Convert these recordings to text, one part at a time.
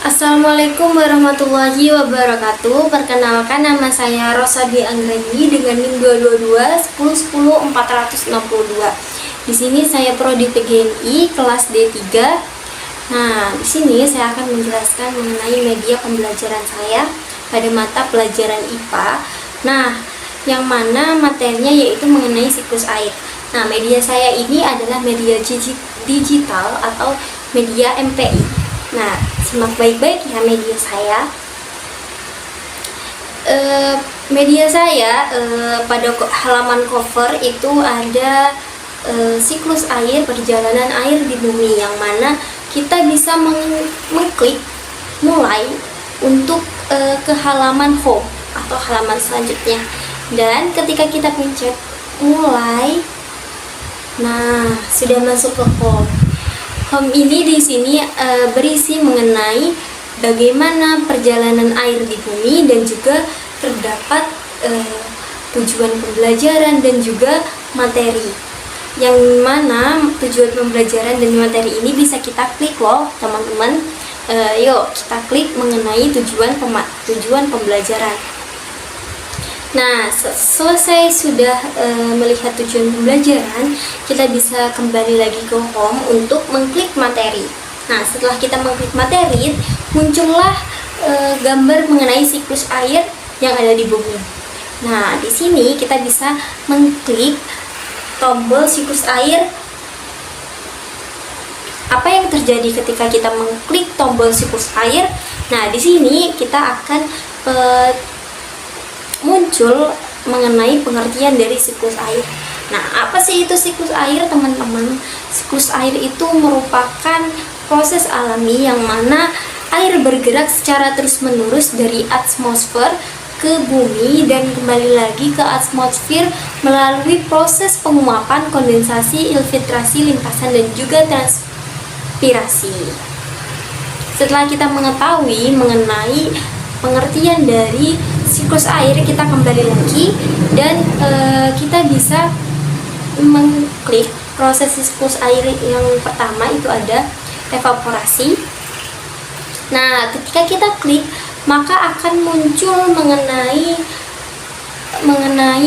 Assalamualaikum warahmatullahi wabarakatuh. Perkenalkan, nama saya Rosadi Anggreni dengan NIM 222 Di sini saya prodi PGNI kelas D3. Nah, di sini saya akan menjelaskan mengenai media pembelajaran saya pada mata pelajaran IPA. Nah, yang mana materinya yaitu mengenai siklus air. Nah, media saya ini adalah media digital atau media MPI. Nah, simak baik-baik ya media saya. Pada halaman cover itu ada siklus air, perjalanan air di bumi, yang mana kita bisa mengklik mulai untuk ke halaman home atau halaman selanjutnya. Dan ketika kita pencet mulai, nah sudah masuk ke home. Home ini di sini berisi mengenai bagaimana perjalanan air di bumi, dan juga terdapat tujuan pembelajaran dan juga materi. Yang mana tujuan pembelajaran dan materi ini bisa kita klik loh teman-teman. Yuk kita klik mengenai tujuan pembelajaran. Nah, selesai sudah melihat tujuan pembelajaran, kita bisa kembali lagi ke home untuk mengklik materi. Nah, setelah kita mengklik materi, muncullah gambar mengenai siklus air yang ada di bumi. Nah, di sini kita bisa mengklik tombol siklus air. Apa yang terjadi ketika kita mengklik tombol siklus air? Nah, di sini kita akan muncul mengenai pengertian dari siklus air. Nah, apa sih itu siklus air, teman-teman? Siklus air itu merupakan proses alami yang mana air bergerak secara terus-menerus dari atmosfer ke bumi dan kembali lagi ke atmosfer melalui proses penguapan, kondensasi, infiltrasi, limpasan, dan juga transpirasi. Setelah kita mengetahui mengenai pengertian dari siklus air, kita kembali lagi dan kita bisa mengklik proses siklus air. Yang pertama itu ada evaporasi. Nah, ketika kita klik, maka akan muncul mengenai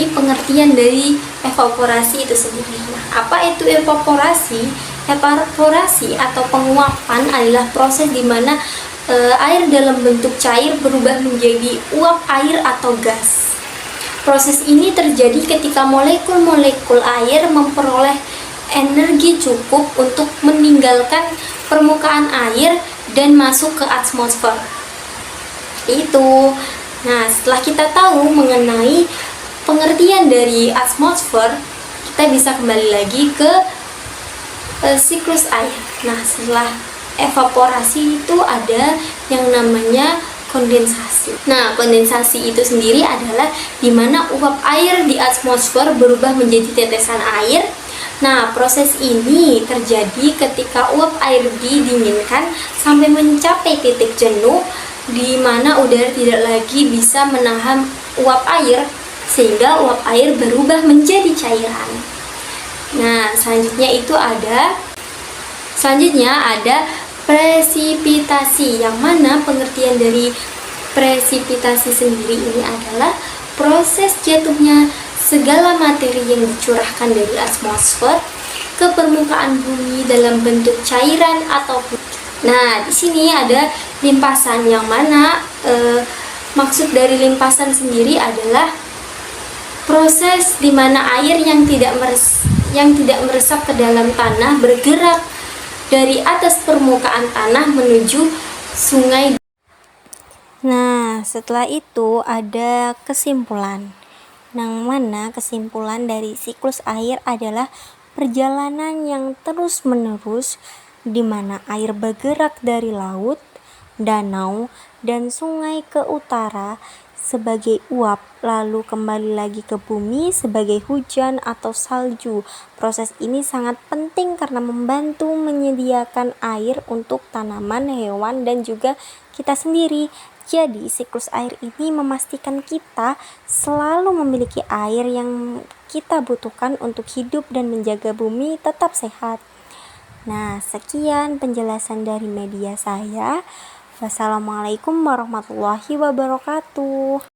pengertian dari evaporasi itu sendiri. Nah, apa itu evaporasi? Evaporasi atau penguapan adalah proses di mana air dalam bentuk cair berubah menjadi uap air atau gas. Proses ini terjadi ketika molekul-molekul air memperoleh energi cukup untuk meninggalkan permukaan air dan masuk ke atmosfer. Itu. Nah, setelah kita tahu mengenai pengertian dari atmosfer, kita bisa kembali lagi ke siklus air. Nah, setelah evaporasi itu ada yang namanya kondensasi. Nah, kondensasi itu sendiri adalah di mana uap air di atmosfer berubah menjadi tetesan air. Nah, proses ini terjadi ketika uap air didinginkan sampai mencapai titik jenuh, di mana udara tidak lagi bisa menahan uap air, sehingga uap air berubah menjadi cairan. Nah, selanjutnya ada presipitasi, yang mana pengertian dari presipitasi sendiri ini adalah proses jatuhnya segala materi yang dicurahkan dari atmosfer ke permukaan bumi dalam bentuk cairan ataupun. Nah, di sini ada limpasan, yang mana maksud dari limpasan sendiri adalah proses di mana air yang tidak meresap ke dalam tanah bergerak dari atas permukaan tanah menuju sungai. Nah, setelah itu ada kesimpulan. Yang mana kesimpulan dari siklus air adalah perjalanan yang terus-menerus di mana air bergerak dari laut, danau, dan sungai ke utara sebagai uap, lalu kembali lagi ke bumi sebagai hujan atau salju. Proses ini sangat penting karena membantu menyediakan air untuk tanaman, hewan, dan juga kita sendiri. Jadi, siklus air ini memastikan kita selalu memiliki air yang kita butuhkan untuk hidup dan menjaga bumi tetap sehat. Nah, sekian penjelasan dari media saya. Wassalamualaikum warahmatullahi wabarakatuh.